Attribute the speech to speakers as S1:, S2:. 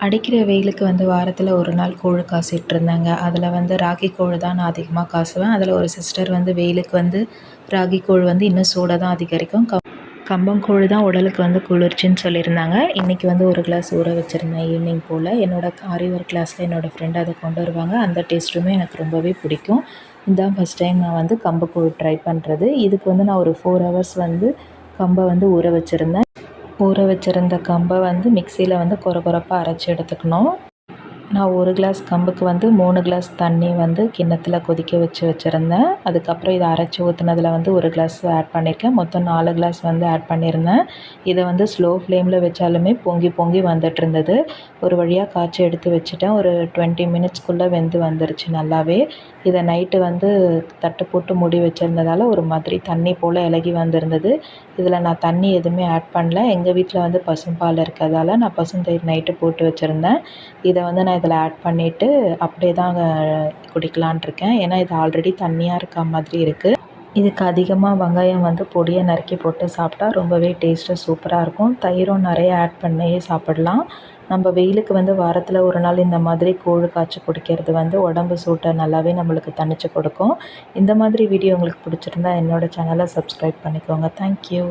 S1: அடிக்கிற வெயிலுக்கு வந்து வாரத்தில் ஒரு நாள் கூழ் காய்ச்சிட்ருந்தேங்க. அதில் வந்து ராகி கூழ் தான் நான் அதிகமாக காய்ச்சுவேன். அதில் ஒரு சிஸ்டர் வந்து வெயிலுக்கு வந்து ராகி கூழ் வந்து இன்னும் சூடை தான் அதிகரிக்கும். கம்பங்கூழ் தான் உடலுக்கு வந்து குளிர்ச்சின்னு சொல்லியிருந்தாங்க. இன்றைக்கி வந்து ஒரு கிளாஸ் ஊற வச்சுருந்தேன் ஈவினிங் போல். என்னோடய ஆரி ஒர்க் கிளாஸில் என்னோடய ஃப்ரெண்ட் அதை கொண்டு வருவாங்க. அந்த டேஸ்ட்டுமே எனக்கு ரொம்பவே பிடிக்கும். இதுதான் ஃபஸ்ட் டைம் நான் வந்து கம்புக்கூழ் ட்ரை பண்ணுறது. இதுக்கு வந்து நான் ஒரு 4 ஹவர்ஸ் வந்து கம்பை வந்து ஊற வச்சுருந்தேன். ஊற வச்சுருந்த கம்பை வந்து மிக்சியில் வந்து கொர கொரப்பாக அரைச்சி எடுத்துக்கணும். நான் 1 கிளாஸ் கம்புக்கு வந்து 3 கிளாஸ் தண்ணி வந்து கிண்ணத்தில் கொதிக்க வச்சுருந்தேன். அதுக்கப்புறம் இதை அரைச்சி ஊற்றுனதில் வந்து 1 கிளாஸ் ஆட் பண்ணியிருக்கேன். மொத்தம் 4 கிளாஸ் வந்து ஆட் பண்ணியிருந்தேன். இதை வந்து ஸ்லோ ஃப்ளேமில் வச்சாலுமே பொங்கி பொங்கி வந்துட்டுருந்தது. ஒரு வழியாக காய்ச்சி எடுத்து வச்சுட்டேன். ஒரு 20 மினிட்ஸ்க்குள்ளே வெந்து வந்துருச்சு நல்லாவே. இதை நைட்டு வந்து தட்டு போட்டு மூடி வச்சுருந்ததால் ஒரு மாதிரி தண்ணி போல் இலகி வந்திருந்தது. இதில் நான் தண்ணி எதுவுமே ஆட் பண்ணல. எங்கள் வீட்டில் வந்து பசும்பால் இருக்கிறதால நான் பசுந்தயிர் நைட்டு போட்டு வச்சுருந்தேன். இதை வந்து நான் இதில் ஆட் பண்ணிவிட்டு அப்படியே தான் குடிக்கலான்ட்டு இருக்கேன். ஏன்னா இது ஆல்ரெடி தண்ணியாக இருக்க மாதிரி இருக்குது. இதுக்கு அதிகமாக வெங்காயம் வந்து பொடியை நறுக்கி போட்டு சாப்பிட்டா ரொம்பவே டேஸ்ட்டு சூப்பராக இருக்கும். தயிரும் நிறைய ஆட் பண்ணி சாப்பிடலாம். நம்ம வெயிலுக்கு வந்து வாரத்தில் ஒரு நாள் இந்த மாதிரி கூழ் காய்ச்சி குடிக்கிறது வந்து உடம்பு சூட்டை நல்லாவே நம்மளுக்கு தணிச்சு கொடுக்கும். இந்த மாதிரி வீடியோ உங்களுக்கு பிடிச்சிருந்தா என்னோடய சேனலை சப்ஸ்கிரைப் பண்ணிக்கோங்க. தேங்க்யூ.